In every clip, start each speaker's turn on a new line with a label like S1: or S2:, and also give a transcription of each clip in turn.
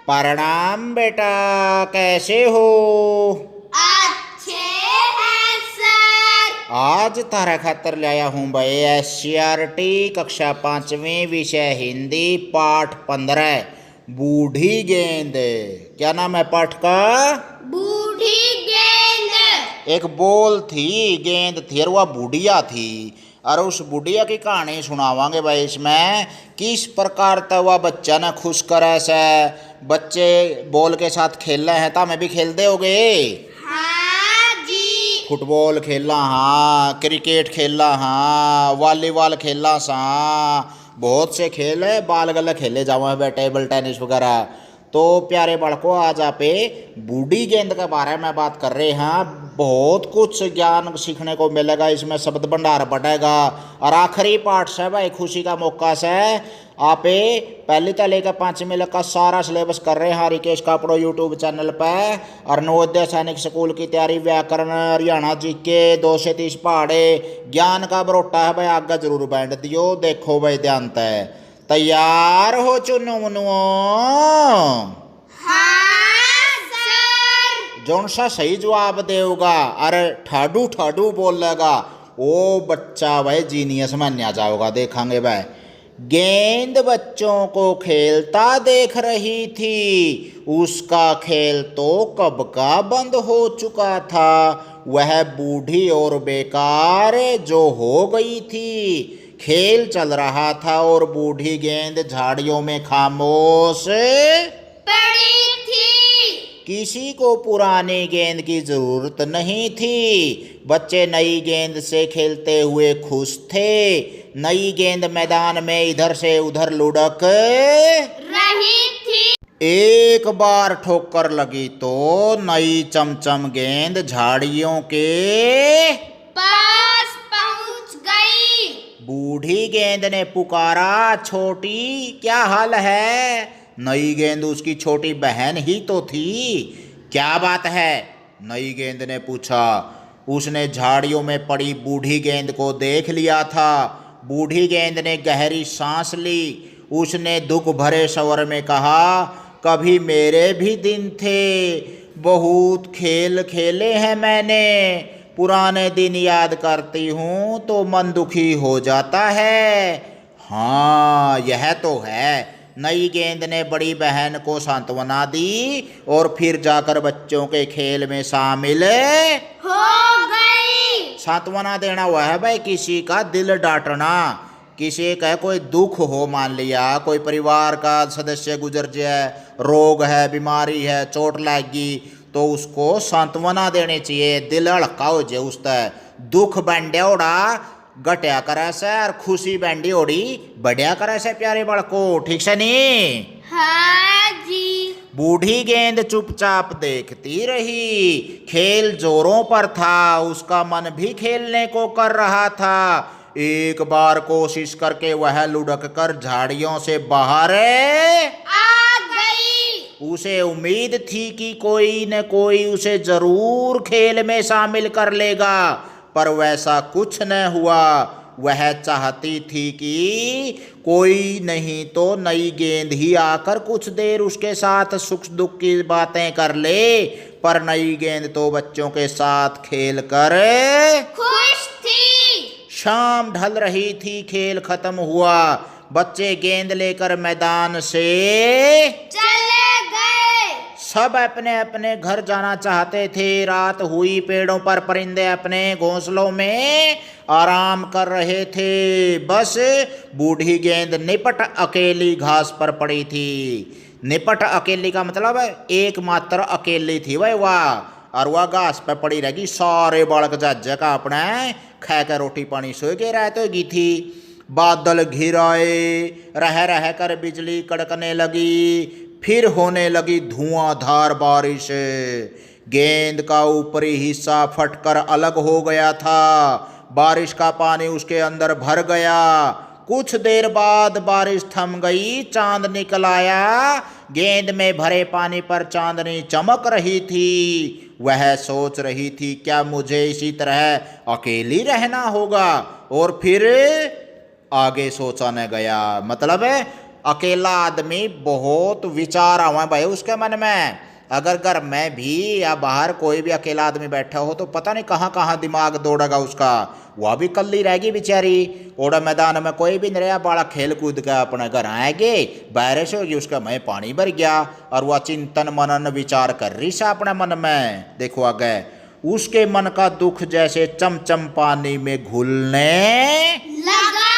S1: प्रणाम बेटा, कैसे हो?
S2: अच्छे हैं सर।
S1: आज तारा खातर लाया हूँ भाई एससीईआरटी कक्षा 5वीं विषय हिंदी पाठ 15 बूढ़ी गेंद। क्या नाम है पाठ का?
S2: बूढ़ी गेंद।
S1: एक बॉल थी, गेंद थी और वह बुढ़िया थी और उस बुढ़िया की कहानी सुनावांगे भाई। इसमें किस प्रकार तक वह बच्चा ने खुश करे से बच्चे बॉल के साथ खेल रहे हैं। तो हमें भी खेलते होगे।
S2: हाँ जी।
S1: फुटबॉल खेलना, हाँ क्रिकेट खेलना, हाँ वॉलीबॉल खेलना सा, बहुत से खेल है। बाल गल खेले जाओ टेबल टेनिस वगैरह। तो प्यारे बालकों, आज आप बूढ़ी गेंद के बारे में बात कर रहे हैं। बहुत कुछ ज्ञान सीखने को मिलेगा, इसमें शब्द भंडार बढ़ेगा। और आखिरी पाठ से भाई खुशी का मौका से आप पहली से लेकर 5वीं तक का सारा सिलेबस कर रहे हैं रिकेश कापड़ो यूट्यूब चैनल पे। और नवोदय सैनिक स्कूल की तैयारी, व्याकरण, हरियाणा जीके 2 से 30 पहाड़े, ज्ञान का बरोटा है भाई। आगे जरूर बैठ दियो, देखो भाई ध्यान तय। तैयार हो चुनो मनुओ?
S2: हाँ सर।
S1: जौन सा सही जवाब देगा और ठाडू ठाडू बोलेगा वो बच्चा भाई जीनियस मान्या जाओगा। देखेंगे भाई। गेंद बच्चों को खेलता देख रही थी, उसका खेल तो कब का बंद हो चुका था। वह बूढ़ी और बेकार जो हो गई थी। खेल चल रहा था और बूढ़ी गेंद झाड़ियों में खामोश
S2: पड़ी थी।
S1: किसी को पुरानी गेंद की जरूरत नहीं थी। बच्चे नई गेंद से खेलते हुए खुश थे। नई गेंद मैदान में इधर से उधर लुढ़क
S2: रही थी।
S1: एक बार ठोकर लगी तो नई चमचम गेंद झाड़ियों के
S2: पास पहुंच गई।
S1: बूढ़ी गेंद ने पुकारा, छोटी क्या हाल है? नई गेंद उसकी छोटी बहन ही तो थी। क्या बात है? नई गेंद ने पूछा। उसने झाड़ियों में पड़ी बूढ़ी गेंद को देख लिया था। बूढ़ी गेंद ने गहरी सांस ली। उसने दुख भरे स्वर में कहा, कभी मेरे भी दिन थे, बहुत खेल खेले हैं मैंने। पुराने दिन याद करती हूँ तो मन दुखी हो जाता है। हाँ यह तो है। नई गेंद ने बड़ी बहन को सांत्वना दी और फिर जाकर बच्चों के खेल में शामिल
S2: हो गई।
S1: सांत्वना देना हुआ है भाई किसी का दिल डांटना। किसी का कोई दुख हो, मान लिया कोई परिवार का सदस्य गुजर जाए, रोग है, बीमारी है, चोट लगी, तो उसको सांत्वना देनी चाहिए। दिल हल्का हो जाए उसका। दुख बंड्या ओढ़ा घटिया करे से और खुशी बैंडी ओढ़ी बढ़िया करे से प्यारे बड़को। ठीक से नहीं?
S2: हाँ जी।
S1: बूढ़ी गेंद चुपचाप देखती रही। खेल जोरों पर था, उसका मन भी खेलने को कर रहा था। एक बार कोशिश करके वह लुढ़क कर झाड़ियों से बाहर
S2: आ गई।
S1: उसे उम्मीद थी कि कोई न कोई उसे जरूर खेल में शामिल कर लेगा, पर वैसा कुछ न हुआ। वह चाहती थी कि कोई नहीं तो नई गेंद ही आकर कुछ देर उसके साथ सुख दुख की बातें कर ले, पर नई गेंद तो बच्चों के साथ खेल कर
S2: खुश थी।
S1: शाम ढल रही थी, खेल खत्म हुआ। बच्चे गेंद लेकर मैदान से
S2: चले गए।
S1: सब अपने अपने घर जाना चाहते थे। रात हुई, पेड़ों पर परिंदे अपने घोंसलों में आराम कर रहे थे। बस बूढ़ी गेंद निपट अकेली घास पर पड़ी थी। निपट अकेली का मतलब है एकमात्र अकेली थी वह और वह घास पर पड़ी रहेगी। सारे बालक जज का अपने खा कर रोटी पानी सो के रहते होगी थी। बादल घिर आए, रह रह कर बिजली कड़कने लगी। फिर होने लगी धुआंधार बारिश। गेंद का ऊपरी हिस्सा फटकर अलग हो गया था। बारिश का पानी उसके अंदर भर गया। कुछ देर बाद बारिश थम गई, चांद निकल आया। गेंद में भरे पानी पर चांदनी चमक रही थी। वह सोच रही थी, क्या मुझे इसी तरह अकेली रहना होगा? और फिर आगे सोचा न गया। मतलब है अकेला आदमी बहुत विचार आवा भाई उसके मन में। अगर घर में भी या बाहर कोई भी अकेला आदमी बैठा हो तो पता नहीं कहाँ कहाँ दिमाग दौड़ेगा उसका। वह भी कल्ली रहेगी बेचारी। ओड़ा मैदान में कोई भी नहीं रहा, बाड़ा खेल कूद के अपने घर आएंगे, बारिश होगी उसका मैं पानी भर गया और वह चिंतन मनन विचार कर रही सा अपने मन में। देखो आगे, उसके मन का दुख जैसे चमचम पानी में घुलने
S2: लगा।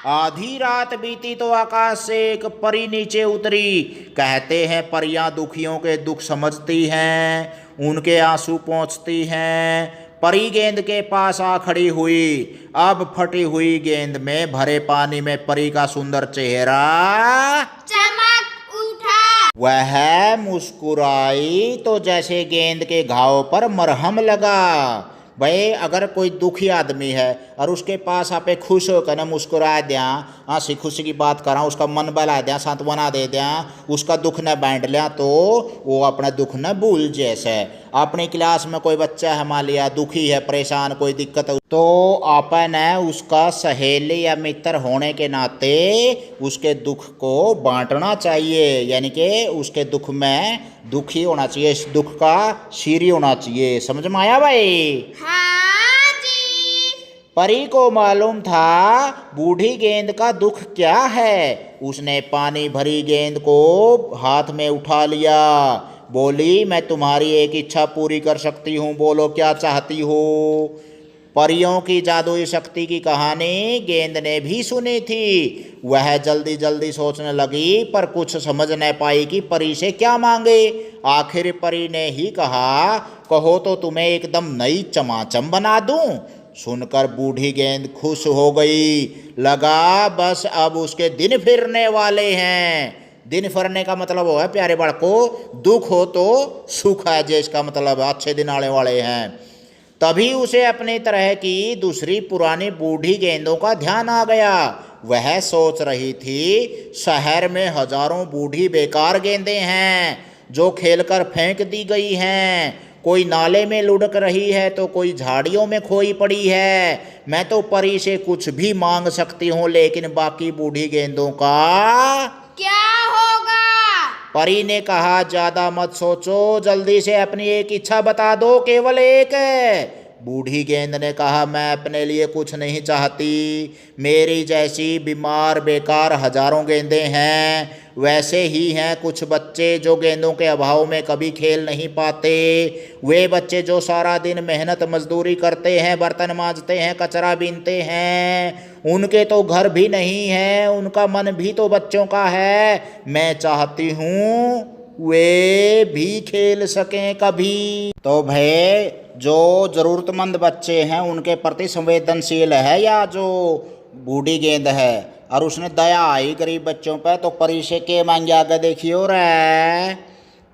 S1: आधी रात बीती तो आकाश से एक परी नीचे उतरी। कहते हैं परियां दुखियों के दुख समझती हैं, उनके आंसू पहुंचती हैं। परी गेंद के पास आ खड़ी हुई। अब फटी हुई गेंद में भरे पानी में परी का सुंदर चेहरा
S2: चमक उठा।
S1: वह मुस्कुराई तो जैसे गेंद के घाव पर मरहम लगा। भाई अगर कोई दुखी आदमी है और उसके पास आपे खुश होकर ना मुस्कुरा दिया, हंसी खुशी की बात करा, उसका मन बहला दिया, सांत्वना दे दिया, उसका दुख न बांट लिया तो वो अपना दुख न भूल। जैसे अपनी क्लास में कोई बच्चा है मान लिया दुखी है, परेशान, कोई दिक्कत, तो अपन है उसका सहेली या मित्र होने के नाते उसके दुख को बांटना चाहिए। यानी कि उसके दुख में दुखी होना चाहिए, इस दुख का शीरी होना चाहिए। समझ में आया भाई?
S2: हाँ जी।
S1: परी को मालूम था बूढ़ी गेंद का दुख क्या है। उसने पानी भरी गेंद को हाथ में उठा लिया। बोली, मैं तुम्हारी एक इच्छा पूरी कर सकती हूँ, बोलो क्या चाहती हो। परियों की जादुई शक्ति की कहानी गेंद ने भी सुनी थी। वह जल्दी जल्दी सोचने लगी पर कुछ समझ न पाई कि परी से क्या मांगे। आखिर परी ने ही कहा, कहो तो तुम्हें एकदम नई चमाचम बना दूं। सुनकर बूढ़ी गेंद खुश हो गई। लगा बस अब उसके दिन फिरने वाले हैं। दिन फिरने का मतलब वो है प्यारे बालको, दुख हो तो सुख है, जिसका मतलब अच्छे दिन आने वाले हैं। तभी उसे अपनी तरह की दूसरी पुरानी बूढ़ी गेंदों का ध्यान आ गया। वह सोच रही थी, शहर में हजारों बूढ़ी बेकार गेंदें हैं जो खेलकर फेंक दी गई हैं। कोई नाले में लुढ़क रही है तो कोई झाड़ियों में खोई पड़ी है। मैं तो परी से कुछ भी मांग सकती हूँ, लेकिन बाकी बूढ़ी गेंदों का
S2: क्या होगा?
S1: परी ने कहा, ज्यादा मत सोचो, जल्दी से अपनी एक इच्छा बता दो, केवल एक। बूढ़ी गेंद ने कहा, मैं अपने लिए कुछ नहीं चाहती। मेरी जैसी बीमार बेकार हजारों गेंदें हैं। वैसे ही हैं कुछ बच्चे जो गेंदों के अभाव में कभी खेल नहीं पाते। वे बच्चे जो सारा दिन मेहनत मजदूरी करते हैं, बर्तन मांजते हैं, कचरा बीनते हैं। उनके तो घर भी नहीं है, उनका मन भी तो बच्चों का है। मैं चाहती हूँ वे भी खेल सकें कभी। तो भाई जो ज़रूरतमंद बच्चे हैं उनके प्रति संवेदनशील है या जो बूढ़ी गेंद है, और उसने दया आई गरीब बच्चों पर, तो परी से के मांगे आगे देखियो रे।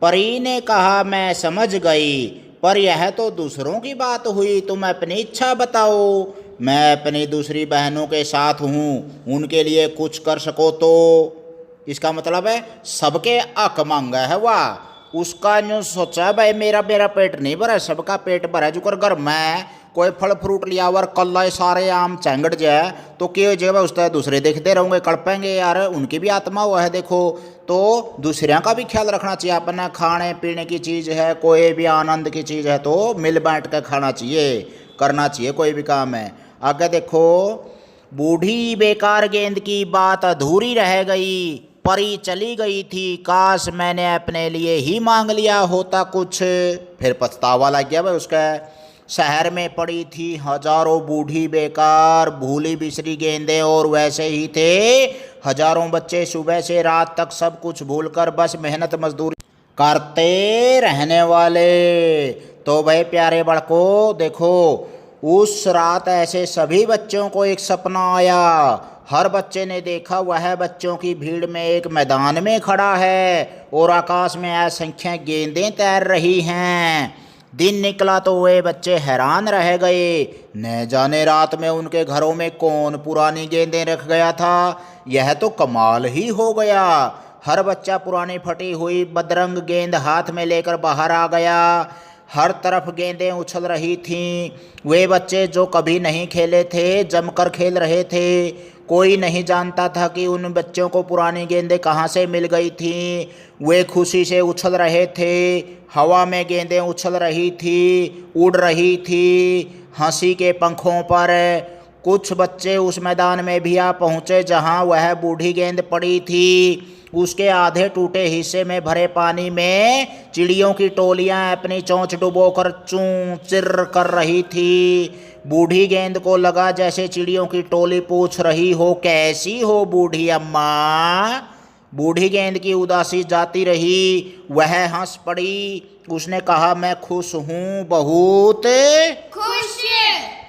S1: परी ने कहा, मैं समझ गई, पर यह तो दूसरों की बात हुई, तुम अपनी इच्छा बताओ। मैं अपनी दूसरी बहनों के साथ हूँ, उनके लिए कुछ कर सको तो। इसका मतलब है सबके हक मांगा है वाह। उसका यूँ सोचा भाई मेरा पेट नहीं भरा, सबका पेट भरा। जो कर घर में कोई फल फ्रूट लिया और कल सारे आम चैंगड़ जाए तो क्या जगह उस तरह दूसरे देखते रहोगे, कड़पेंगे यार, उनकी भी आत्मा हुआ है। देखो तो दूसरों का भी ख्याल रखना चाहिए। अपना खाने पीने की चीज़ है, कोई भी आनंद की चीज़ है तो मिल बांट कर खाना चाहिए, करना चाहिए कोई भी काम है। आगे देखो, बूढ़ी बेकार गेंद की बात अधूरी रह गई। परी चली गई थी, काश मैंने अपने लिए ही मांग लिया होता कुछ। फिर पछतावा लग गया भाई उसका। शहर में पड़ी थी हजारों बूढ़ी बेकार भूली बिसरी गेंदें, और वैसे ही थे हजारों बच्चे सुबह से रात तक सब कुछ भूलकर बस मेहनत मजदूरी करते रहने वाले। तो भाई प्यारे बड़को देखो, उस रात ऐसे सभी बच्चों को एक सपना आया। हर बच्चे ने देखा वह बच्चों की भीड़ में एक मैदान में खड़ा है और आकाश में असंख्य गेंदें तैर रही हैं। दिन निकला तो वे बच्चे हैरान रह गए, न जाने रात में उनके घरों में कौन पुरानी गेंदें रख गया था। यह तो कमाल ही हो गया। हर बच्चा पुरानी फटी हुई बदरंग गेंद हाथ में लेकर बाहर आ गया। हर तरफ गेंदें उछल रही थीं। वे बच्चे जो कभी नहीं खेले थे जमकर खेल रहे थे। कोई नहीं जानता था कि उन बच्चों को पुरानी गेंदें कहाँ से मिल गई थीं। वे खुशी से उछल रहे थे, हवा में गेंदें उछल रही थी, उड़ रही थी हंसी के पंखों पर। कुछ बच्चे उस मैदान में भी आ पहुँचे जहाँ वह बूढ़ी गेंद पड़ी थी। उसके आधे टूटे हिस्से में भरे पानी में चिड़ियों की टोलियां अपनी चोंच डुबोकर चूं चिर कर रही थी। बूढ़ी गेंद को लगा जैसे चिड़ियों की टोली पूछ रही हो, कैसी हो बूढ़ी अम्मा। बूढ़ी गेंद की उदासी जाती रही। वह हंस पड़ी। उसने कहा, मैं खुश हूँ, बहुत
S2: खुश।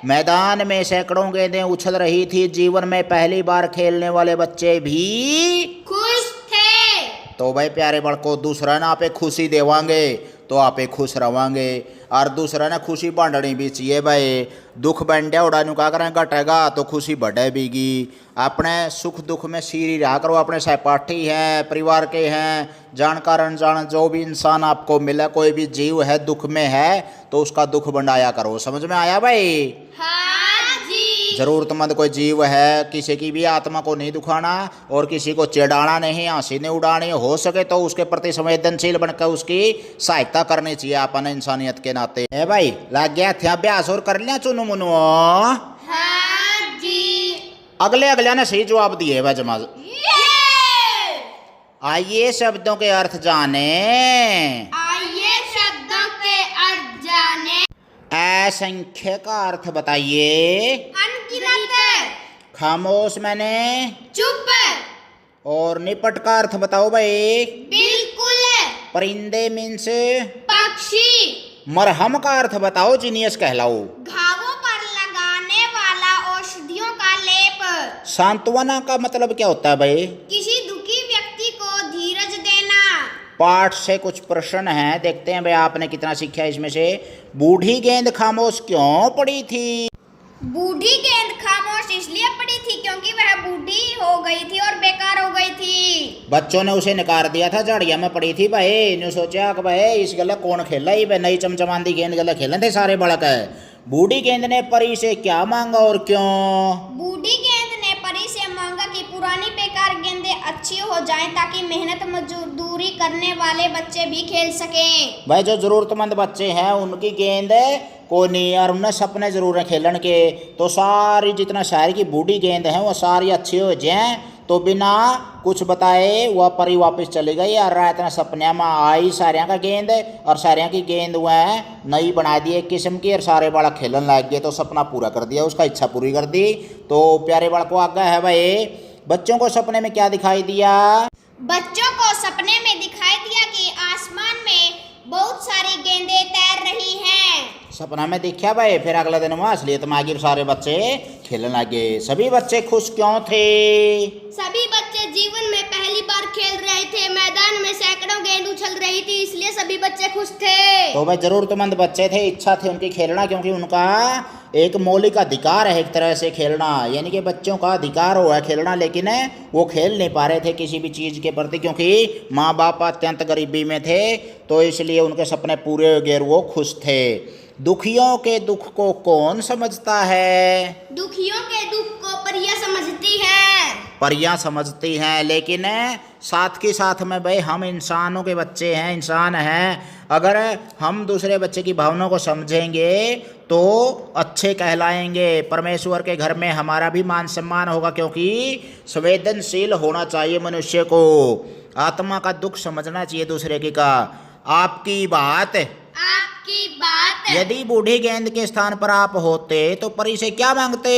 S1: मैदान में सैकड़ों गेंदें उछल रही थी। जीवन में पहली बार खेलने वाले बच्चे भी
S2: खुश थे।
S1: तो भाई प्यारे बड़को, दूसरा ना आपे खुशी देवांगे तो आपे खुश रवांगे, और दूसरा ने खुशी बांटनी भी चाहिए भाई। दुख बंडे उड़ा नु का करें घटेगा तो खुशी बढ़े बीगी। अपने सुख दुख में सीरी रहा करो। अपने सहपाठी हैं, परिवार के हैं, जानकार अनजान जो भी इंसान आपको मिला, कोई भी जीव है दुख में है तो उसका दुख बंडाया करो। समझ में आया भाई?
S2: हाँ जी।
S1: जरूरतमंद कोई जीव है, किसी की भी आत्मा को नहीं दुखाना और किसी को चिढ़ाना नहीं, हंसी नहीं उड़ानी। हो सके तो उसके प्रति संवेदनशील बनकर उसकी सहायता करनी चाहिए अपन इंसानियत के नाते। है भाई, लग गया थे अभ्यास और कर लिया चुनु मुनु?
S2: हाँ जी।
S1: अगले ने सही जवाब दिए भाई जमाज। आइए शब्दों के अर्थ जाने।
S2: आइए शब्दों के अर्थ जाने।
S1: असंख्य का अर्थ बताइए।
S2: अनगिनत।
S1: खामोश मैंने
S2: चुप।
S1: और निपट का अर्थ बताओ भाई।
S2: बिल्कुल।
S1: परिंदे मीन्स
S2: पक्षी।
S1: मरहम का अर्थ बताओ, जीनियस कहलाओ।
S2: घावों पर लगाने वाला औषधियों का लेप।
S1: सांत्वना का मतलब क्या होता है भाई?
S2: किसी दुखी व्यक्ति को धीरज देना।
S1: पाठ से कुछ प्रश्न हैं, देखते हैं भाई आपने कितना सीखा इसमें से। बूढ़ी गेंद खामोश क्यों पड़ी थी?
S2: बूढ़ी गेंद खामोश इसलिए पड़ी थी क्योंकि वह बूढ़ी हो गई थी और बेकार हो गई थी।
S1: बच्चों ने उसे नकार दिया था, झाड़िया में पड़ी थी भाई। ने सोचा कि भाई इस गला कौन खेला, ही नई चमचमांदी गेंद गला खेले थे सारे बड़क है। बूढ़ी गेंद ने परी से क्या मांगा और क्यों?
S2: बूढ़ी गेंद ने परी से मांगा कि पुरानी बेकार गेंदें अच्छी हो जाएं ताकि मेहनत मजदूरी करने वाले बच्चे भी खेल सकें।
S1: भाई जो जरूरतमंद बच्चे हैं उनकी गेंद को नहीं, और उन्हें सपने जरूर हैं खेलन के, तो सारी जितना शहर की बूढ़ी गेंद है वो सारी अच्छी हो जाएं। तो बिना कुछ बताए वह परी वापस चली गई और रात में सपने में आई सारिया का गेंद, और सारिया की गेंद वह नई बना दी एक किस्म की, और सारे बालक खेलन लग गए। तो सपना पूरा कर दिया, उसका इच्छा पूरी कर दी। तो प्यारे बालक को आज्ञा है भाई, बच्चों को सपने में क्या दिखाई दिया?
S2: बच्चों को सपने में दिखाई दिया कि आसमान में बहुत सारी गेंदें तैर रही हैं।
S1: सपना में देखा भाई। फिर अगले दिन वहाँ असलियत में आगे सारे बच्चे खेलने लगे। सभी बच्चे खुश क्यों थे?
S2: सभी बच्चे जीवन में पहली बार खेल रहे थे। मैदान में सैकड़ों गेंद उछल रही थी, इसलिए सभी बच्चे खुश थे।
S1: तो भाई जरूरतमंद बच्चे थे, इच्छा थी उनकी खेलना, क्योंकि उनका एक मौलिक अधिकार है एक तरह से खेलना, यानी कि बच्चों का अधिकार हुआ है खेलना, लेकिन वो खेल नहीं पा रहे थे किसी भी चीज़ के प्रति, क्योंकि माँ बाप अत्यंत गरीबी में थे। तो इसलिए उनके सपने पूरे हो गए, वो खुश थे। दुखियों के दुख को कौन समझता है?
S2: दुखियों के दुख को परियां समझती हैं।
S1: परियां समझती हैं, लेकिन साथ के साथ में भाई हम इंसानों के बच्चे हैं, इंसान हैं। अगर हम दूसरे बच्चे की भावनाओं को समझेंगे तो अच्छे कहलाएंगे। परमेश्वर के घर में हमारा भी मान सम्मान होगा, क्योंकि संवेदनशील होना चाहिए मनुष्य को। आत्मा का दुख समझना चाहिए दूसरे की का। आपकी बात यदि बूढ़ी गेंद के स्थान पर आप होते तो परी से क्या मांगते?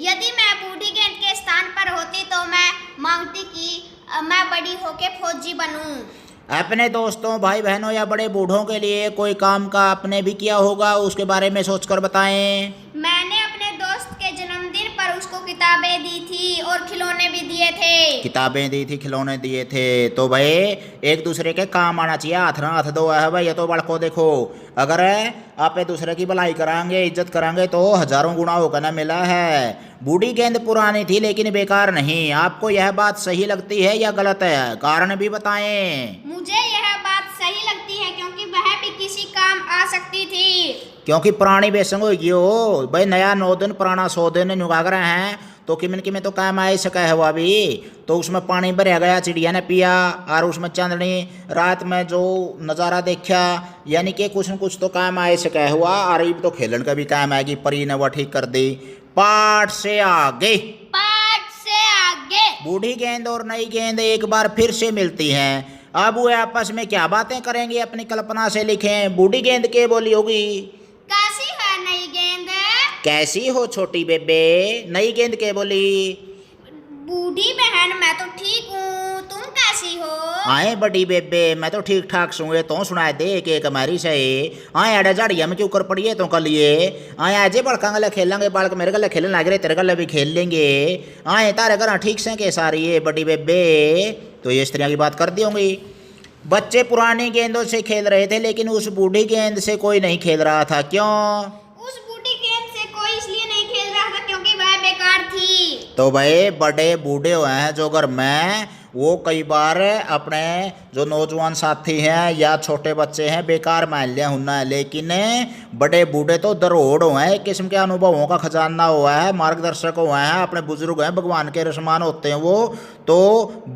S2: यदि मैं बूढ़ी गेंद के स्थान पर होती तो मैं मांगती कि मैं बड़ी होके फौजी बनूं।
S1: अपने दोस्तों, भाई बहनों या बड़े बूढ़ों के लिए कोई काम का आपने भी किया होगा, उसके बारे में सोचकर बताएं।
S2: मैंने अपने दोस्त के जन्मदिन पर उसको किताबें दी थी और खिलौने भी दिए थे।
S1: किताबें दी थी, खिलौने दिए थे। तो भाई एक दूसरे के काम आना चाहिए, हाथ ना हाथ दो है भाई। ये तो बड़को देखो, अगर आप एक दूसरे की भलाई कराएंगे, इज्जत कराएंगे तो हजारों गुना होकर ना मिला है। बूढ़ी गेंद पुरानी थी लेकिन बेकार नहीं। आपको यह बात सही लगती है या गलत है? कारण भी बताएं।
S2: मुझे यह बात सही लगती है क्योंकि वह भी किसी काम आ सकती थी।
S1: क्योंकि पुरानी बेसंग होगी हो भाई, नया 9 दिन पुराना 100 दिन नुगागर हैं। तो तो किमन में तो काम आ सका है वो अभी। तो उसमें पानी भरा गया, चिड़िया ने पिया, और उसमें चांदनी रात में जो नज़ारा देखा, यानी कि कुछ न कुछ तो काम आ सका हुआ। और अब तो खेलन का भी काम आएगी, परी ने वह ठीक कर दी। पाठ से आगे बूढ़ी गेंद और नई गेंद एक बार फिर से मिलती हैं। अब वे आपस में क्या बातें करेंगे, अपनी कल्पना से लिखें। बूढ़ी गेंद के बोली होगी,
S2: कैसी है नई गेंद?
S1: कैसी हो छोटी बेबे? नई गेंद के बोली,
S2: बूढ़ी बहन मैं तो ठीक हूँ, तुम कैसी हो?
S1: आए बड़ी बेबे मैं तो ठीक ठाक सुए, तो सुनाए दे एक एक हमारी सही। आए अड़े झाड़िया में क्यों कर पड़ी है तो कल ये। आए आज बड़का गले खेलेंगे, बालक मेरे गले खेलने लग रहे, तेरे गले भी खेल लेंगे। आए तारे घर ठीक से के सारी है बड़ी बेबे। तो ये स्त्रियाँ की बात कर दी होंगी। बच्चे पुरानी गेंदों से खेल रहे थे, लेकिन उस बूढ़ी गेंद से कोई नहीं खेल रहा था। क्यों?
S2: उस बूढ़ी गेंद से कोई इसलिए नहीं खेल रहा था क्योंकि वह बेकार थी।
S1: तो भाई बड़े बूढ़े हुए हैं जो घर में, वो कई बार अपने जो नौजवान साथी हैं या छोटे बच्चे हैं बेकार मान लिया होना है, लेकिन बड़े बूढ़े तो दरोड़ हुए हैं, एक किस्म के अनुभवों का खजाना हुआ है, मार्गदर्शक हुए हैं, अपने बुजुर्ग हैं, भगवान के रसमान होते हैं वो। तो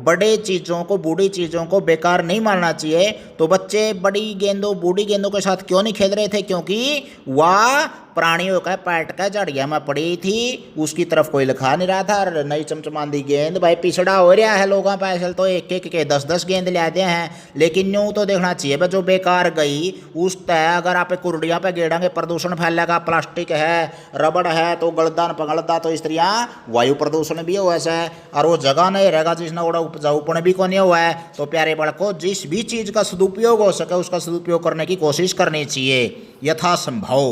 S1: बड़े चीज़ों को, बूढ़ी चीज़ों को बेकार नहीं मानना चाहिए। तो बच्चे बड़ी गेंदों, बूढ़ी गेंदों के साथ क्यों नहीं खेल रहे थे? क्योंकि वह प्राणियों का पैट का झाड़िया में पड़ी थी, उसकी तरफ कोई लिखा नहीं रहा था। और नई चमचमांदी गेंद भाई पिछड़ा हो रहा है लोगों पे, असल तो एक एक के 10-10 गेंद ले आते हैं, लेकिन यूँ तो देखना चाहिए भाई जो बेकार गई उस तय अगर आप कुर्डियाँ पे गेड़ेंगे प्रदूषण फैलेगा। प्लास्टिक है, रबड़ है, तो गलदा न पगलदा तो स्त्रियाँ वायु प्रदूषण भी हो वैसे, और वो जगह नहीं रहेगा जिसने बड़ा उपजाऊपन भी को नहीं हुआ है। तो प्यारे बड़को जिस भी चीज़ का सदुपयोग हो सके उसका सदुपयोग करने की कोशिश करनी चाहिए यथासंभव।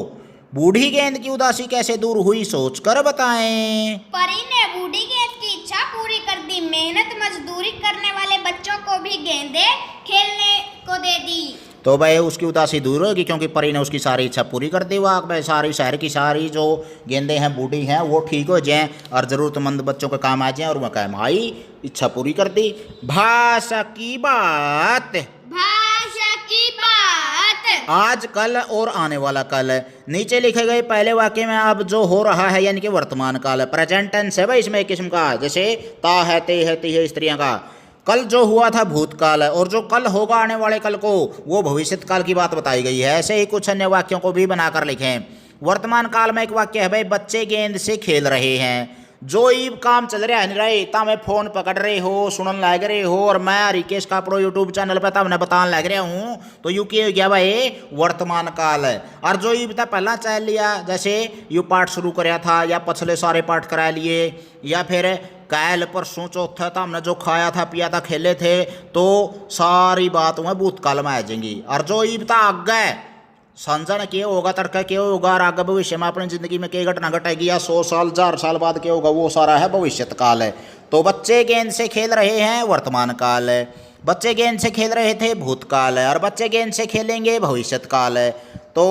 S1: बूढ़ी गेंद की उदासी कैसे दूर हुई सोच कर बताएं।
S2: परी ने बूढ़ी गेंद की इच्छा पूरी कर दी, मेहनत मजदूरी करने वाले बच्चों को भी गेंदें खेलने को दे दी।
S1: तो भाई उसकी उदासी दूर होगी क्योंकि परी ने उसकी सारी इच्छा पूरी कर दी। वह भाई सारी शहर की सारी जो गेंदें हैं बूढ़ी हैं वो ठीक हो जाएं और ज़रूरतमंद बच्चों के काम आ जाएं, और वह काम आई, इच्छा पूरी कर दी। भाषा की बात, आज कल और आने वाला कल। नीचे लिखे गए पहले वाक्य में अब जो हो रहा है यानी कि वर्तमान काल, प्रेजेंट टेंस है भाई इसमें एक किस्म का, जैसे ता है, ते है, ती है स्त्रियां का। कल जो हुआ था भूतकाल है, और जो कल होगा आने वाले कल को वो भविष्यत काल की बात बताई गई है। ऐसे ही कुछ अन्य वाक्यों को भी बनाकर लिखें। वर्तमान काल में एक वाक्य है भाई, बच्चे गेंद से खेल रहे हैं। जो ईब काम चल रहा है नहीं रहे, मैं फोन पकड़ रहे हो, सुनन लग रहे हो, और मैं रिकेश कापड़ो यूट्यूब चैनल पर तब बताने लग रहा हूँ, तो यू के हो गया भाई वर्तमान काल है। और जो ईब था पहला चल लिया, जैसे यू पाठ शुरू कराया था या पछले सारे पाठ करा लिए, या फिर कैल परसों चौथा था हमने जो खाया था, पिया था, खेले थे, तो सारी बात वह भूतकाल में आ जाएंगी। और जो ईब था आगे संजन क्या होगा, तड़का क्या होगा, और आगे भविष्य में अपनी जिंदगी में क्या घटना घटेगी, या 100 साल 1000 साल बाद क्या होगा, वो सारा है भविष्यत काल है। तो बच्चे गेंद से खेल रहे हैं वर्तमान काल है, बच्चे गेंद से खेल रहे थे भूतकाल है, और बच्चे गेंद से खेलेंगे भविष्यत काल है। तो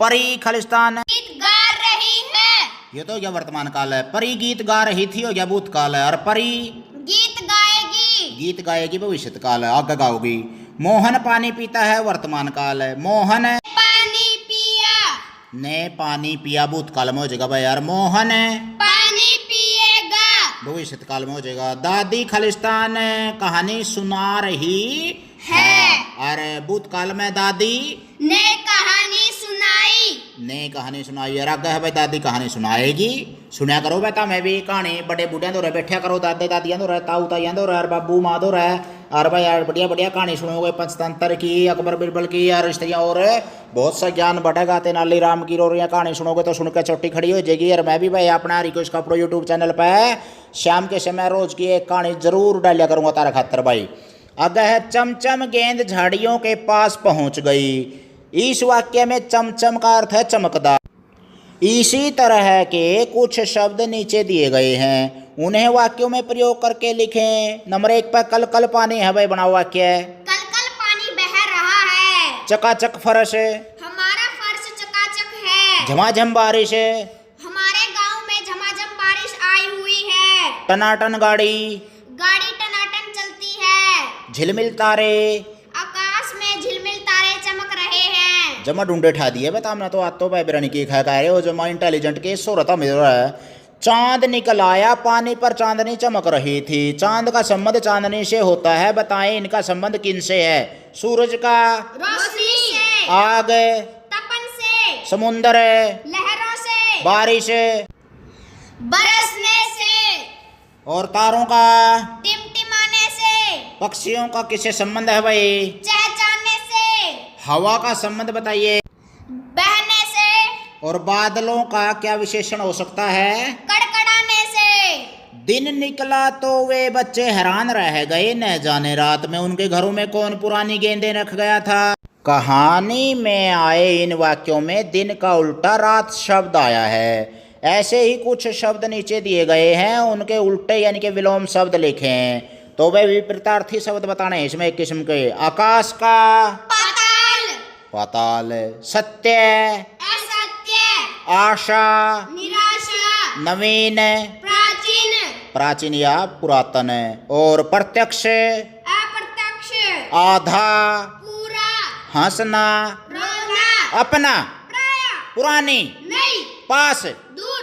S1: परी खालिस्तान
S2: गीत गा रही है,
S1: ये तो हो गया वर्तमान काल है। परी गीत गा रही थी हो गया भूतकाल है, और परी गीत गाएगी भविष्यत काल है, आगे गाओगी। मोहन पानी पीता है वर्तमान काल है, मोहन ने पानी पिया भूतकाल में हो जाएगा भाई यार, मोहन
S2: पानी पिएगा
S1: भविष्यत काल में हो जाएगा। दादी खालिस्तान कहानी सुना रही
S2: है,
S1: और भूतकाल में दादी
S2: ने कहानी सुनाई,
S1: और आगे है भाई दादी कहानी सुनाएगी। सुनया करो बेटा मैं भी कहानी, बड़े बूढ़िया दो रहे बैठा करो, दादे दादियाँ दो रहे, ताऊ ताइयाँ दो रहे, और बाबू माँ दो रहे, और भाई यार बढ़िया बढ़िया कहानी सुनोगे, पंचतंत्र की, अकबर बिरबल की, और स्त्रियाँ, और बहुत सा ज्ञान बढ़ेगा। तेनाली राम की और कहानी सुनोगे तो सुनकर चोटी खड़ी हो जाएगी। और मैं भी भाई अपना रिक्वेश कापड़ो यूट्यूब चैनल पर शाम के समय रोज की एक कहानी जरूर डालिया करूँगा तारा खातर भाई। आगे है चमचम गेंद झाड़ियों के पास पहुँच गई। इस वाक्य में चमचम का अर्थ है चमकदार। इसी तरह के कुछ शब्द नीचे दिए गए हैं, उन्हें वाक्यों में प्रयोग करके लिखें। नंबर 1 पर कल कल पानी है भाई, बनाओ वाक्य।
S2: कल कल पानी बह रहा है,
S1: चकाचक फर्श,
S2: हमारा फर्श चकाचक है,
S1: झमाझम बारिश,
S2: हमारे गांव में झमाझम बारिश आई हुई है,
S1: टनाटन गाड़ी
S2: टनाटन चलती है,
S1: झिलमिल तारे,
S2: आकाश में झिलमिल तारे चमक रहे हैं।
S1: जमा ढूंढे ठा दिए बता हमने तो आज तो भाई बिरानी की खा रहे हो, जमा इंटेलिजेंट के सोरता मिल रहा है। चांद निकल आया पानी पर चांदनी चमक रही थी। चांद का संबंध चांदनी से होता है, बताएं इनका संबंध किनसे है? सूरज का,
S2: रोशनी से,
S1: आग,
S2: तपन से,
S1: समुद्र,
S2: लहरों से,
S1: बारिश,
S2: बरसने से,
S1: और तारों का,
S2: टिमटिमाने से,
S1: पक्षियों का किससे संबंध है भाई?
S2: चहचहाने से,
S1: हवा का संबंध बताइए।
S2: बहने से,
S1: और बादलों का क्या विशेषण हो सकता है?
S2: कड़कड़ाने से।
S1: दिन निकला तो वे बच्चे हैरान रह गए, न जाने रात में उनके घरों में कौन पुरानी गेंदें रख गया था। कहानी में आए इन वाक्यों में दिन का उल्टा रात शब्द आया है। ऐसे ही कुछ शब्द नीचे दिए गए हैं, उनके उल्टे यानी कि विलोम शब्द लिखे हैं। तो वे विपरीतार्थी शब्द बताने हैं इसमें एक किस्म के। आकाश का,
S2: पाताल,
S1: पाताल, सत्य,
S2: असत्य,
S1: आशा,
S2: निराशा,
S1: नवीन,
S2: प्राचीन,
S1: प्राचीन या पुरातन, और प्रत्यक्ष,
S2: अप्रत्यक्ष,
S1: आधा,
S2: पूरा,
S1: हंसना,
S2: रोना,
S1: अपना,
S2: प्राय,
S1: पुरानी,
S2: नहीं,
S1: पास।
S2: दूर।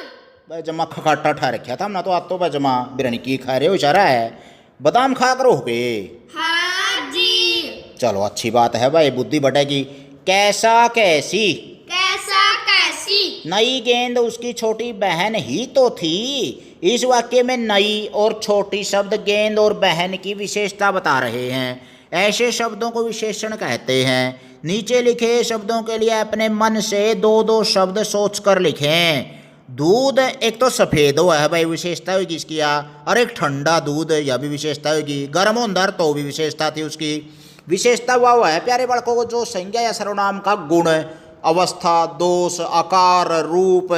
S1: भाई जमा खकाटा ठा रखा था हमने तो आज तो भाई जमा बिरयानी की खा रहे हो इशारा है, बादाम खा कर हो गए।
S2: हाँ जी।
S1: चलो अच्छी बात है भाई, बुद्धि बढ़ेगी। कैसा कैसी,
S2: कैसा कैसी,
S1: नई गेंद उसकी छोटी बहन ही तो थी। इस वाक्य में नई और छोटी शब्द गेंद और बहन की विशेषता बता रहे हैं। ऐसे शब्दों को विशेषण कहते हैं। नीचे लिखे शब्दों के लिए अपने मन से दो दो शब्द सोच कर लिखें। दूध एक तो सफ़ेद हुआ है भाई, विशेषता होगी इसकी। और एक ठंडा दूध, यह भी विशेषता होगी। गर्म होंदर तो भी विशेषता थी उसकी। विशेषता हुआ है प्यारे बालकों को जो संज्ञा या सर्वनाम का गुण, अवस्था, दोष, आकार, रूप,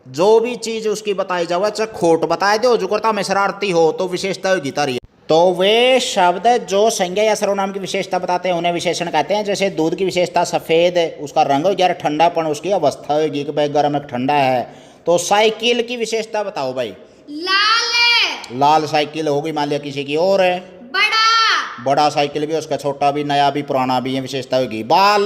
S1: जो भी चीज़ उसकी बताई जाए, चाहे खोट बताए दो, जो करता में शरारती हो, तो विशेषता होगी तारी। तो वे शब्द जो संज्ञा या सर्वनाम की विशेषता बताते हैं उन्हें विशेषण कहते हैं। जैसे दूध की विशेषता सफ़ेद, उसका रंग हो गया, ठंडापन उसकी अवस्था होगी कि भाई गर्म एक ठंडा है। तो साइकिल की विशेषता बताओ भाई।
S2: लाल,
S1: लाल साइकिल होगी मान लिया किसी की। और
S2: बड़ा,
S1: बड़ा साइकिल भी, उसका छोटा भी, नया भी, पुराना भी, ये विशेषता होगी। बाल,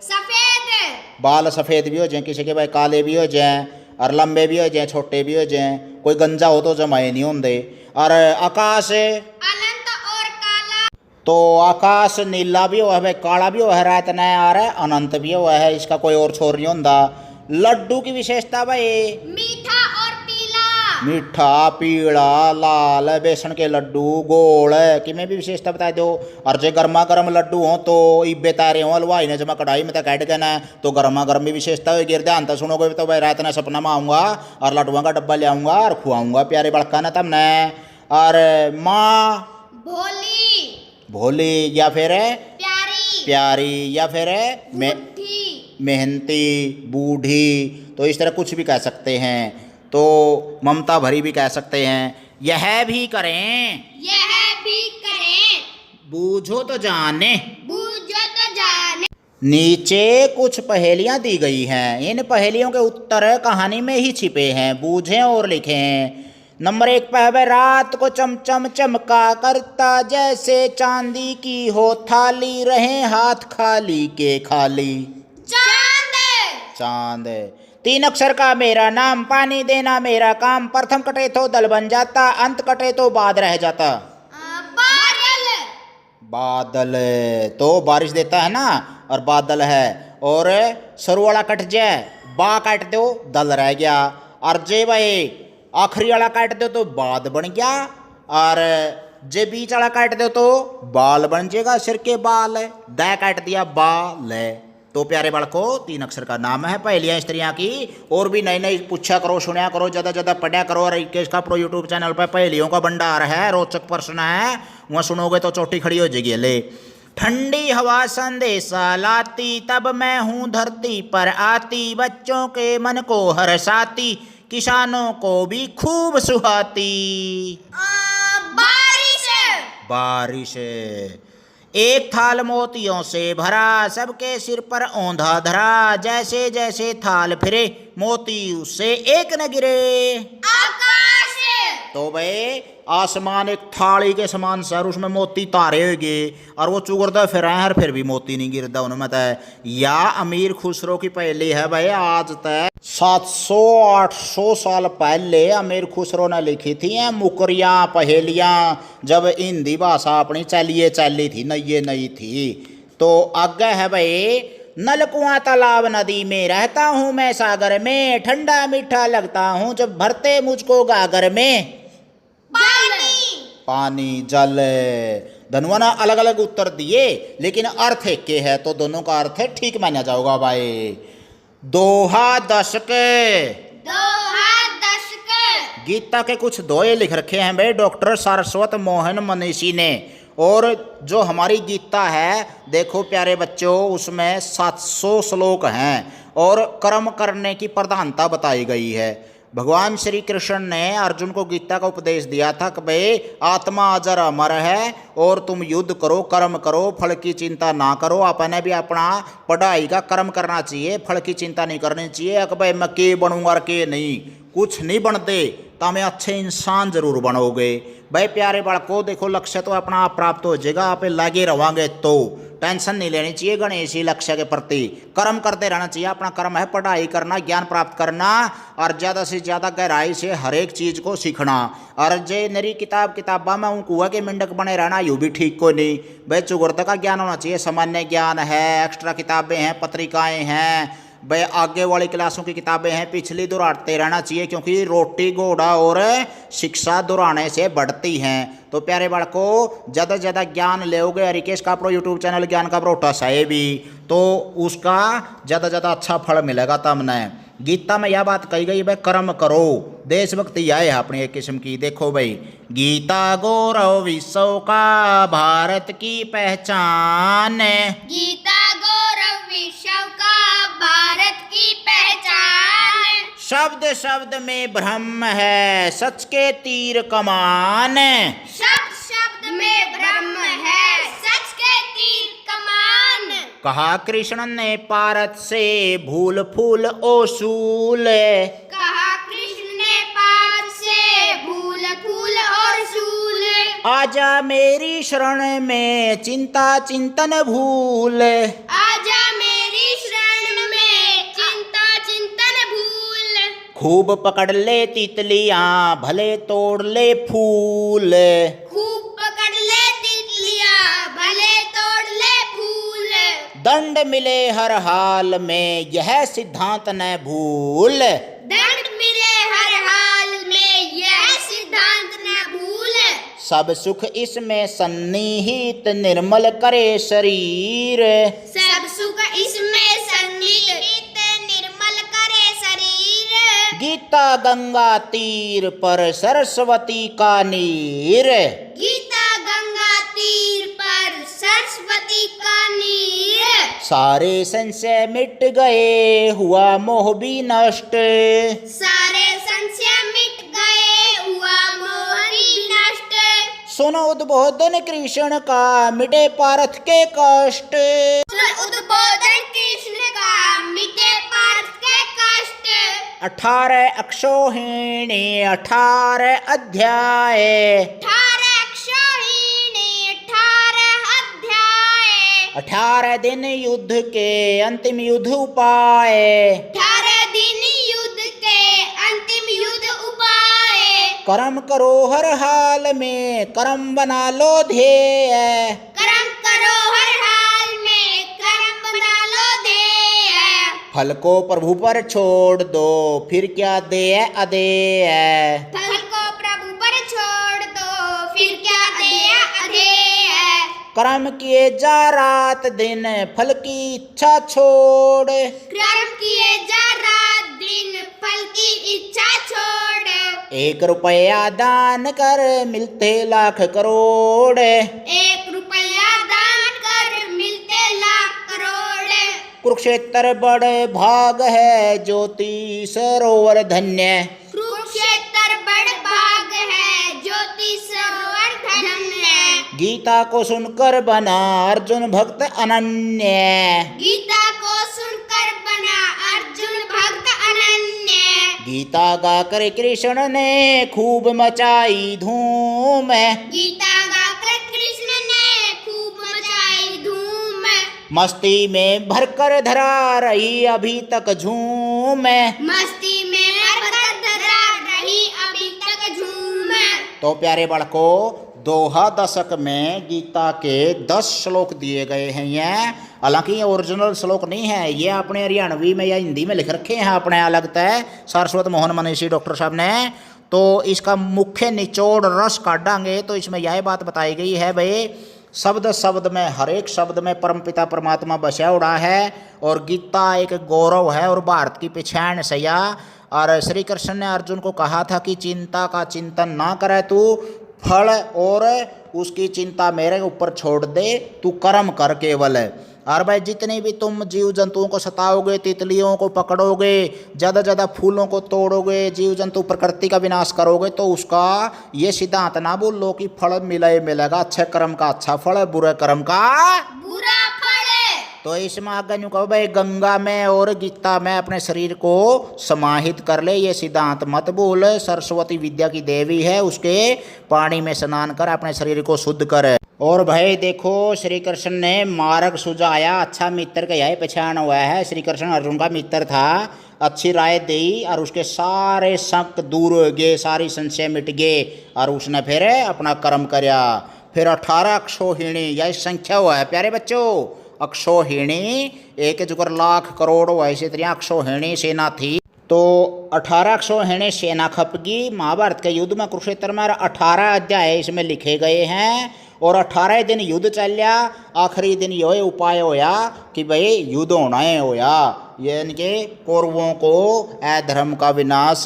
S2: सफेद,
S1: बाल सफ़ेद भी हो जाए किसी के भाई, काले भी हो जाए, और लंबे भी हो जाए, छोटे भी हो जाए। कोई गंजा हो तो जमाए नहीं होंगे। और आकाश,
S2: अनंत और काला।
S1: तो आकाश नीला भी हुआ है भाई, काला भी हुआ है, रात नया आ रहा है, अनंत भी हुआ है, इसका कोई और छोर नहीं होता। लड्डू की विशेषता भाई,
S2: मीठा और पीला,
S1: मीठा, पीला, लाल, बेसन के लड्डू, गोल कि में भी विशेषता बता दो। और जो गर्मा गर्म लड्डू हो तो इब्बे तारे हो, हलवाई ने जमा कढ़ाई में तक काट के ना, तो गर्मा गर्म भी विशेषता होगी। ध्यान तो सुनोगे तो भाई रात ना सपना में आऊँगा और लड्डुओं का डब्बा ले आऊँगा और खुआऊँगा प्यारे बड़का ना तमने। और माँ
S2: भोली,
S1: भोली, या फिर
S2: प्यारी,
S1: प्यारी, या फिर मेहनती, बूढ़ी, तो इस तरह कुछ भी कह सकते हैं। तो ममता भरी भी कह सकते हैं। यह भी करें,
S2: यह भी करें,
S1: बूझो तो जाने।
S2: बूझो तो जाने।
S1: नीचे कुछ पहेलियां दी गई हैं, इन पहेलियों के उत्तर कहानी में ही छिपे हैं, बूझें और लिखें। नंबर 1 पर है, रात को चमचम चमका करता जैसे चांदी की हो थाली, रहे हाथ खाली के खाली।
S2: चांद,
S1: चांद। 3 अक्षर का मेरा नाम, पानी देना मेरा काम, प्रथम कटे तो दल बन जाता, अंत कटे तो बाद रह जाता।
S2: बादल,
S1: बादल तो बारिश देता है ना, और बादल है। और शुरू वाला कट जाए, बा काट दो दल रह गया। और जे भाई आखिरी वाला काट दो तो बाद बन गया, और जे बीच वाला काट दो तो बाल बन जाएगा, सिर के बाल। द काट दिया बाल। तो प्यारे बालकों 3 अक्षर का नाम है पहेलियां स्त्रियां की। और भी नई नई पूछा करो, सुना करो, ज़्यादा ज़्यादा पढ़ा करो। और इसका प्रो यूट्यूब चैनल पर पहेलियों का भंडार है, रोचक प्रश्न है, वहाँ सुनोगे तो चोटी खड़ी हो जाएगी। ले ठंडी हवा संदेशा लाती, तब मैं हूँ धरती पर आती, बच्चों के मन को हर्षाती, किसानों को भी खूब सुहाती।
S2: बारिश,
S1: बारिश। एक थाल मोतियों से भरा, सबके सिर पर औंधा धरा, जैसे जैसे थाल फिरे मोती उससे एक न गिरे।
S2: आकाश,
S1: तो भाई आसमान एक थाली के समान सर, उसमें मोती तारे होंगे और वो चुगरदा फिर भी मोती नहीं गिरता उनमें तय। या अमीर खुसरो की पहली है भाई, आज तक 700-800 साल पहले अमीर खुसरो ने लिखी थी ये मुकरियाँ पहेलियाँ, जब हिंदी भाषा अपनी चली थी, नई थी। तो आगे है भाई, नल कुआं तालाब नदी में रहता हूँ मैं सागर में, ठंडा मीठा लगता हूँ जब भरते मुझको गागर में। पानी जल। धनुआ ने अलग अलग उत्तर दिए लेकिन अर्थ एक के है, तो दोनों का अर्थ ठीक माना जाएगा भाई। दोहा दशक। गीता के कुछ दोहे लिख रखे हैं भाई डॉक्टर सारस्वत मोहन मनीषी ने। और जो हमारी गीता है देखो प्यारे बच्चों, उसमें 700 श्लोक हैं और कर्म करने की प्रधानता बताई गई है। भगवान श्री कृष्ण ने अर्जुन को गीता का उपदेश दिया था कि भाई आत्मा अजर अमर है और तुम युद्ध करो, कर्म करो, फल की चिंता ना करो। अपने भी अपना पढ़ाई का कर्म करना चाहिए, फल की चिंता नहीं करनी चाहिए कि भाई मैं के बनूंगा और के नहीं, कुछ नहीं बनते तो हमें अच्छे इंसान जरूर बनोगे। भाई प्यारे बालकों देखो, लक्ष्य तो अपना आप प्राप्त हो जाएगा, आप लगे रहोगे तो टेंशन नहीं लेनी चाहिए गणेश ही लक्ष्य के प्रति। कर्म करते रहना चाहिए, अपना कर्म है पढ़ाई करना, ज्ञान प्राप्त करना और ज़्यादा से ज़्यादा गहराई से हर एक चीज़ को सीखना। और जे नरी किताबा में कुआ के मिंडक बने रहना यूँ भी ठीक को नहीं। भाई चुगुर्द का ज्ञान होना चाहिए, सामान्य ज्ञान है, एक्स्ट्रा किताबें हैं, पत्रिकाएँ हैं, भाई आगे वाली क्लासों की किताबें हैं, पिछली दोहराते रहना चाहिए क्योंकि रोटी घोड़ा और शिक्षा दोहराने से बढ़ती हैं। तो प्यारे बालकों ज़्यादा से ज़्यादा ज्ञान लेओगे, हरिकेश का प्रो यूट्यूब चैनल ज्ञान का प्रोटा है भी, तो उसका ज़्यादा से ज़्यादा अच्छा फल मिलेगा तमने। गीता में यह बात कही गई भाई कर्म करो, देशभक्ति आए है अपनी एक किस्म की। देखो भाई, गीता गौरव विश्व का भारत की पहचान,
S2: गीता गौरव विश्व का भारत की पहचान।
S1: शब्द शब्द में ब्रह्म है, सच के तीर कमान,
S2: शब्द शब्द में ब्रह्म है, सच के तीर कमान।
S1: कहा कृष्ण ने पारत से भूल फूल ओसूल,
S2: कहा कृष्ण ने पारत से भूल फूल और सूल।
S1: आजा मेरी शरण में चिंता चिंतन भूल,
S2: आजा मेरी शरण में चिंता चिंतन भूल।
S1: खूब पकड़ ले तितलियां भले तोड़ ले फूल,
S2: खूब पकड़ ले तितलियां भले तोड़ ले फूल।
S1: दंड मिले हर हाल में यह सिद्धांत न भूल,
S2: दंड मिले हर हाल में यह सिद्धांत न भूल।
S1: सब सुख इसमें सन्निहित निर्मल करे शरीर,
S2: सब सुख इसमें सन्निहित निर्मल करे शरीर।
S1: गीता गंगा तीर पर सरस्वती का नीर,
S2: गीता गंगा तीर पर सरस्वती का नीर।
S1: सारे संशय मिट गए हुआ मोह भी नष्ट,
S2: सारे संशय मिट गए हुआ मोह भी नष्ट।
S1: सुनो उद्बोधन कृष्ण का मिटे पारथ के कष्ट,
S2: उद्बोधन कृष्ण का मिटे पारथ के कष्ट।
S1: 18 अक्षोहिणी 18 अध्याय,
S2: 18 अक्षोहिणी 18 अध्याय।
S1: 18 दिन युद्ध के अंतिम युद्ध उपाय,
S2: 18 दिन युद्ध के अंतिम युद्ध उपाय।
S1: कर्म करो हर हाल में कर्म बना लो ध्येय,
S2: कर्म करो हर हाल में कर्म बना लो ध्येय।
S1: फल को प्रभु पर छोड़ दो फिर क्या देय अदेय,
S2: फल को प्रभु पर छोड़ दो फिर क्या देय अदेय।
S1: कर्म किए जा रात दिन फल की इच्छा छोड़,
S2: कर्म किए जा रात दिन फल की इच्छा छोड़।
S1: 1 रुपया दान कर मिलते लाख करोड़,
S2: 1 रुपया दान कर मिलते लाख करोड़।
S1: कुरुक्षेत्र बड़े भाग है ज्योति सरोवर धन्य,
S2: कुरुक्षेत्र बड़ भाग है ज्योति सरोवर धन्य।
S1: गीता को सुनकर बना अर्जुन भक्त अनन्य,
S2: गीता को सुनकर बना अर्जुन भक्त अनन्य।
S1: गीता गाकर कृष्ण ने खूब मचाई धूम।
S2: गीता गाकर कृष्ण ने खूब मचाई धूम।
S1: मस्ती में भरकर धरा रही अभी तक झूम।
S2: मस्ती में भरकर धरा रही अभी तक झूम।
S1: तो प्यारे बालकों, दोहा दशक में गीता के 10 श्लोक दिए गए हैं। ये हालांकि ये ओरिजिनल श्लोक नहीं है, ये अपने हरियाणवी में या हिंदी में लिख रखे हैं अपने अलग तय सरस्वत मोहन मनीषी डॉक्टर साहब ने। तो इसका मुख्य निचोड़ रस काटेंगे तो इसमें यह बात बताई गई है भाई, शब्द शब्द में, हर एक शब्द में परमपिता परमात्मा बसा उड़ा है और गीता एक गौरव है और भारत की पहचान सया। और श्री कृष्ण ने अर्जुन को कहा था कि चिंता का चिंतन ना करे तू, फल और उसकी चिंता मेरे ऊपर छोड़ दे, तू कर्म कर केवल। और भाई जितने भी तुम जीव जंतुओं को सताओगे, तितलियों को पकड़ोगे, ज़्यादा ज़्यादा फूलों को तोड़ोगे, जीव जंतु प्रकृति का विनाश करोगे, तो उसका ये सिद्धांत ना बोलो कि फल मिलेगा, अच्छे कर्म का अच्छा फल, बुरे कर्म का
S2: बुरा फल।
S1: तो इसमें आगे यूँ कहो भाई, गंगा में और गीता में अपने शरीर को समाहित कर ले, ये सिद्धांत मत भूल। सरस्वती विद्या की देवी है, उसके पानी में स्नान कर अपने शरीर को शुद्ध कर। और भाई देखो, श्री कृष्ण ने मार्ग सुझाया, अच्छा मित्र का यही पहचान हुआ है। श्री कृष्ण अर्जुन का मित्र था, अच्छी राय दी और उसके सारे शक दूर हो गए, सारी संशय मिट गए और उसने फिर अपना कर्म करया। फिर 18 अक्षोहिणी, यह संख्या हुआ है प्यारे बच्चों, अक्षोहिणी, एक जुगर लाख करोड़ वैसे तरह अक्षोहिणी सेना थी। तो 18 अक्षोहिणी सेना खपगी। महाभारत के युद्ध में कुरुक्षेत्र में 18 अध्याय इसमें लिखे गए हैं और 18 दिन युद्ध चलिया। आखिरी दिन यह उपाय होया कि भाई युद्ध होना है होया, ये इनके कौरवों को अधर्म का विनाश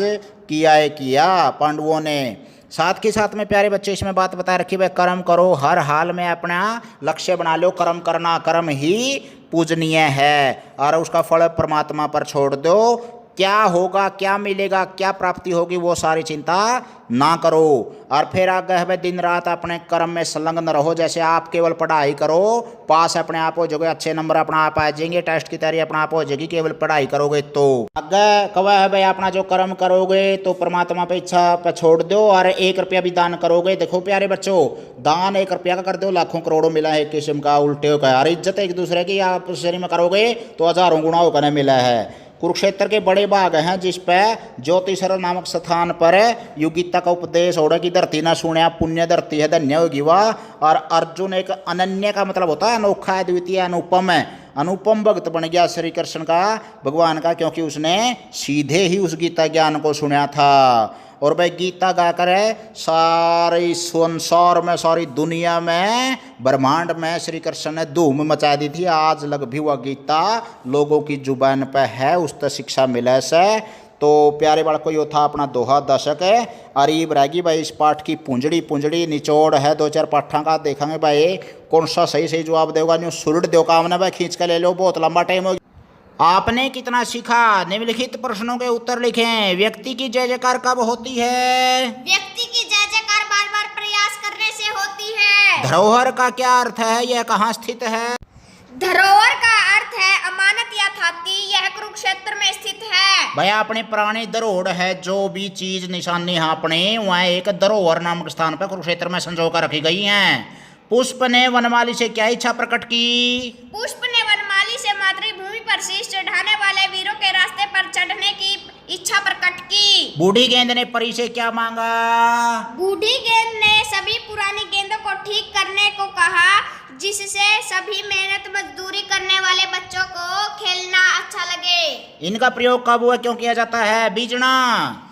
S1: किया पांडवों ने। साथ के साथ में प्यारे बच्चे इसमें बात बता रखी, भाई कर्म करो, हर हाल में अपना लक्ष्य बना लो, कर्म करना, कर्म ही पूजनीय है और उसका फल परमात्मा पर छोड़ दो। क्या होगा, क्या मिलेगा, क्या प्राप्ति होगी, वो सारी चिंता ना करो। और फिर आगे है दिन रात अपने कर्म में संलग्न रहो। जैसे आप केवल पढ़ाई करो, पास अपने आप हो जाओगे, अच्छे नंबर अपना आप आ जाएंगे, टेस्ट की तैयारी अपना आप हो जाएगी, केवल पढ़ाई करोगे तो। आगे कहा है भाई, अपना जो कर्म करोगे तो परमात्मा पे इच्छा पे छोड़ दो और 1 रुपया भी दान करोगे। देखो प्यारे बच्चों, दान 1 रुपया का कर दो, लाखों करोड़ों मिला है, एक किस्म का उल्टे हो गया। और इज्जत एक दूसरे की आप शरीर में करोगे तो हजारों गुना होकर मिला है। कुरुक्षेत्र के बड़े बाग हैं जिस पर ज्योतिषर नामक स्थान पर युगीता का उपदेश हो रहा कि धरती ना सुने पुण्य धरती है धन्य होगी वह। और अर्जुन एक अनन्य का मतलब होता है अनोखा है, द्वितीय, अनुपम है। अनुपम भक्त बन गया श्री कृष्ण का, भगवान का, क्योंकि उसने सीधे ही उस गीता ज्ञान को सुना था। और भाई गीता गाकर सारे संसार में, सारी दुनिया में, ब्रह्मांड में श्री कृष्ण ने धूम मचा दी थी। आज लग भी वह गीता लोगों की जुबान पे है, उससे शिक्षा मिले से। तो प्यारे बालकों, यो था अपना दोहा दशक है। अरीब रहेगी भाई इस पाठ की पूंजड़ी निचोड़ है 2-4 पाठों का। देखेंगे भाई कौन सा सही जवाब देगा, न्यू सुलट दो काम ना भाई, खींच कर ले लो, बहुत लंबा टाइम हो गया। आपने कितना सीखा? निम्नलिखित प्रश्नों के उत्तर लिखें। व्यक्ति की जय जयकार कब होती है?
S2: व्यक्ति की जय जयकार बार बार प्रयास करने से होती है।
S1: धरोहर का क्या अर्थ है? यह कहाँ स्थित है?
S2: धरोहर का अर्थ है अमानत या थाती, यह कुरुक्षेत्र में स्थित है।
S1: भाई अपनी पुरानी धरोहर है, जो भी चीज निशानी है अपने, वहाँ एक धरोहर नामक स्थान पर कुरुक्षेत्र में संजो कर रखी गई हैं। पुष्प ने वनमाली से क्या इच्छा प्रकट की?
S2: पुष्प ने वनमाली से मातृभूमि पर शीश चढ़ाने वाले वीरों के रास्ते पर चढ़ने की इच्छा प्रकट की।
S1: बूढ़ी गेंद ने परी से क्या मांगा?
S2: बूढ़ी गेंद ने सभी पुरानी गेंदों को ठीक करने को कहा, जिससे सभी मेहनत मजदूरी करने वाले बच्चों को खेलना अच्छा लगे।
S1: इनका प्रयोग कब हुआ, क्यों किया जाता है? बीजना।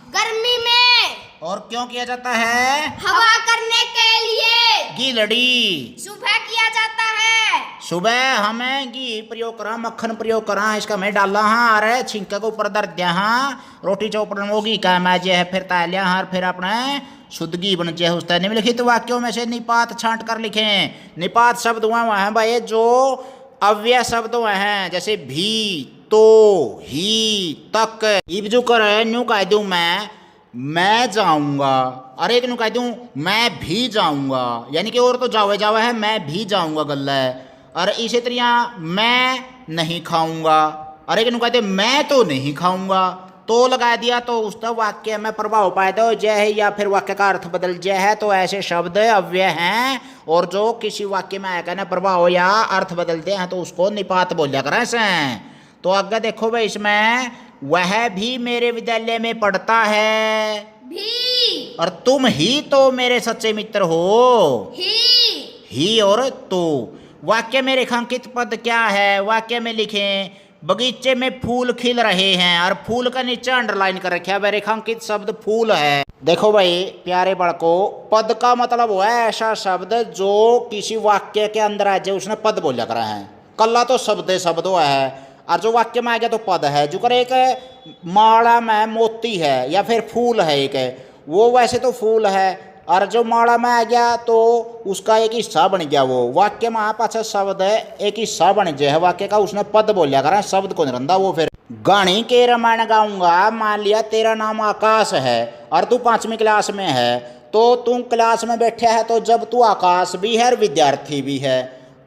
S2: गर्मी में।
S1: और क्यों किया जाता है?
S2: हवा करने के लिए।
S1: गीलड़ी।
S2: सुबह किया जाता है।
S1: सुबह हमें घी प्रयोग करा, मक्खन प्रयोग करा, इसका मैं डाला हाँ, अरे छिंका के ऊपर दर दिया हाँ, रोटी चौपड़ होगी का मैजे है, फिर तालिया हाँ, फिर अपने शुद्ध घी बन जाए। उस निम्नलिखित वाक्यों में से निपात छांट कर लिखें। निपात शब्द वहाँ है भाई जो अव्यय शब्द हैं, जैसे भी, तो, ही, तक। इब कर न्यू कह दूं मैं जाऊंगा, अरे एक न्यू कह दूं मैं भी जाऊंगा, यानी कि और तो जावे है, मैं भी जाऊंगा गल्ला है। और इसी तरह मैं नहीं खाऊंगा, अरे एक न्यू कहते मैं तो नहीं खाऊंगा, तो लगा दिया तो उस वाक्य में प्रभाव पैदा हो जाए है या फिर वाक्य का अर्थ बदल जाए है, तो ऐसे शब्द अव्यय हैं। और जो किसी वाक्य में आएगा ना प्रभाव या अर्थ बदलते हैं तो उसको निपात बोलिया करें से। तो आगे देखो भाई, इसमें वह भी मेरे विद्यालय में पढ़ता है
S2: भी
S1: और तुम ही तो मेरे सच्चे मित्र हो। ही और तो। वाक्य में रेखांकित पद क्या है? वाक्य में लिखें बगीचे में फूल खिल रहे हैं और फूल का नीचे अंडरलाइन कर रखा है, रेखांकित शब्द फूल है। देखो भाई प्यारे बड़को, पद का मतलब हुआ है ऐसा शब्द जो किसी वाक्य के अंदर आ जाए, उसने पद बोला करा है। कल्ला तो शब्द हुआ है और जो वाक्य में आ गया तो पद है। जो करे एक माला में मोती है या फिर फूल है एक है, वो वैसे तो फूल है और जो माला में आ गया तो उसका एक हिस्सा बन गया। वो वाक्य में पाछा शब्द है एक हिस्सा बन जाए वाक्य का, उसने पद बोलिया करा, शब्द को नहीं रंदा। वो फिर गानी के रामायण गाऊंगा, मान लिया तेरा नाम आकाश है और तू 5वीं क्लास में है, तो तू क्लास में बैठा है, तो जब तू आकाश भी है और विद्यार्थी भी है,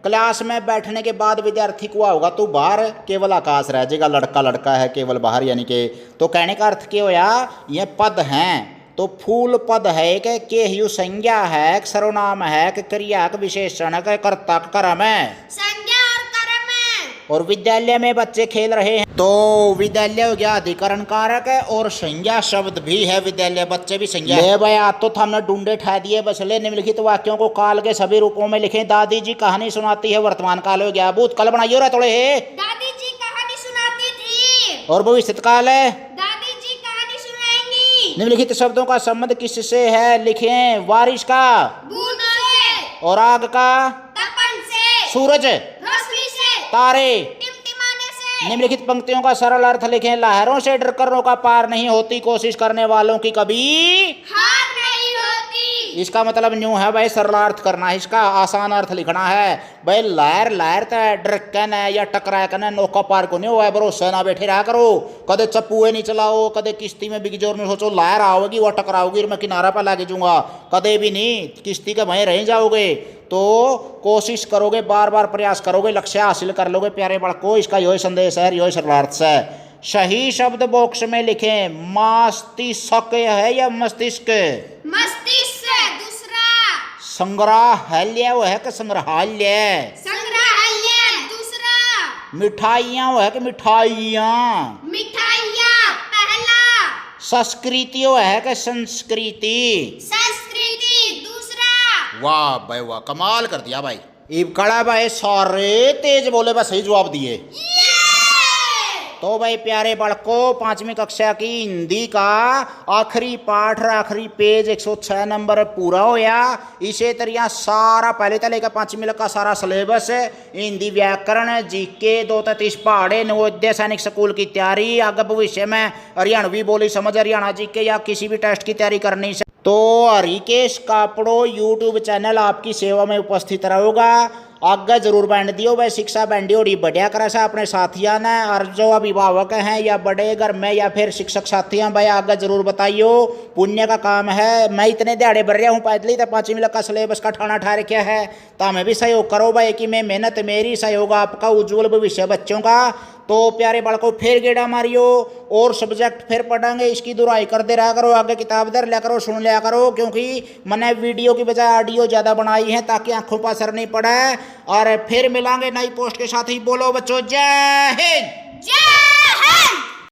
S1: क्लास में बैठने के बाद विद्यार्थी को होगा तो बाहर केवल आकाश रह जाएगा, लड़का लड़का है केवल बाहर, यानी कि तो कहने का अर्थ क्या होया, ये पद हैं। तो फूल पद है कि केहयु संज्ञा है, सर्वनाम है कि क्रिया का विशेषण है, कर्ता का कर्म है,
S2: संज्ञा और कर्म है।
S1: और विद्यालय में बच्चे खेल रहे हैं, तो विद्यालय हो गया अधिकरण कारक है और संज्ञा शब्द भी है, विद्यालय बच्चे भी संज्ञा। ले भाई आज तो हमने ढूंढे ठा दिए, बस ले निम्नलिखित वाक्यों को काल के सभी रूपों में लिखें। दादी जी कहानी सुनाती है, वर्तमान काल हो गया। भूतकाल बनाइयो रे थोड़े है,
S2: दादी जी कहानी सुनाती थी।
S1: और भविष्य काल है,
S2: दादी जी कहानी सुनाएंगी।
S1: निम्नलिखित शब्दों का संबंध किससे है? लिखें बारिश का,
S2: बूंद से,
S1: और आग का,
S2: तपन से,
S1: सूरज,
S2: रोशनी से,
S1: तारे।
S2: टिमटिमाने से।
S1: निम्नलिखित पंक्तियों का सरल अर्थ लिखें। लहरों से डरकर नौका पार नहीं होती, कोशिश करने वालों की कभी
S2: हार नहीं होती।
S1: इसका मतलब न्यू है भाई, सरल अर्थ करना है, इसका आसान अर्थ लिखना है भाई। लहर लहर तो डरकन है या टकरा कर नौका पार को नहीं हुआ है, भरोसा ना बैठे रहा करो। कदे चप्पूए नहीं चलाओ, कदे किश्ती में बिग जोर में सोचो लहर आओगी वो टकराओगी मैं किनारा पर लाके जाऊंगा, कदे भी नहीं, किश्ती के वहीं रह जाओगे। तो कोशिश करोगे, बार बार प्रयास करोगे, लक्ष्य हासिल कर लोगे प्यारे बड़को। इसका यही संदेश है, यही सरलार्थ है। सही शब्द बॉक्स में लिखें। मस्तिष्क है या मस्तिष्क?
S2: मस्तिष्क। दूसरा
S1: संग्रहालय वो है कि संग्रहालय?
S2: संग्रहालय। दूसरा
S1: मिठाइयाँ वो है कि मिठाइयाँ?
S2: मिठाइयाँ। पहला
S1: संस्कृति वो है कि संस्कृति?
S2: संस्कृति। दूसरा।
S1: वाह भाई वाह, कमाल कर दिया भाई। इब कड़ा भाई सारे तेज बोले, बस सही जवाब दिए। तो भाई प्यारे बड़को 5वीं कक्षा की हिंदी का आखिरी पाठ आखिरी पेज 106 नंबर पूरा होया। इसे तरिया सारा पहले तले का 5वीं का सारा सिलेबस, हिंदी व्याकरण, जीके 2-30 पहाड़े, नवोदय सैनिक स्कूल की तैयारी, आगे भविष्य में हरियाणवी बोली समझ, हरियाणा जीके या किसी भी टेस्ट की तैयारी करनी से तो हरिकेश कापड़ो यूट्यूब चैनल आपकी सेवा में उपस्थित रहेगा। आगे जरूर बैंड दियो भाई, शिक्षा बैंडी और बढ़िया करे से अपने साथियों ने, और जो अभिभावक हैं या बड़े घर में या फिर शिक्षक साथी हैं भाई आगे जरूर बताइयो, पुण्य का काम है। मैं इतने दिहाड़े बढ़ रहा हूँ पैदल ही, तो 5वीं का सिलेबस का ठाना ठा रखा है, तो हमें भी सहयोग करो भाई कि मैं मेहनत मेरी, सहयोग आपका, उज्जवल भविष्य बच्चों का। तो प्यारे बालकों फिर गेड़ा मारियो और सब्जेक्ट फिर पढ़ेंगे, इसकी दुराई करते रहा करो, आगे किताब दर लिया करो, सुन लिया करो, क्योंकि मैंने वीडियो की बजाय ऑडियो ज़्यादा बनाई है ताकि आंखों पर असर नहीं पड़े। और फिर मिलांगे नई पोस्ट के साथ ही। बोलो बच्चों जय हिंद।
S2: जय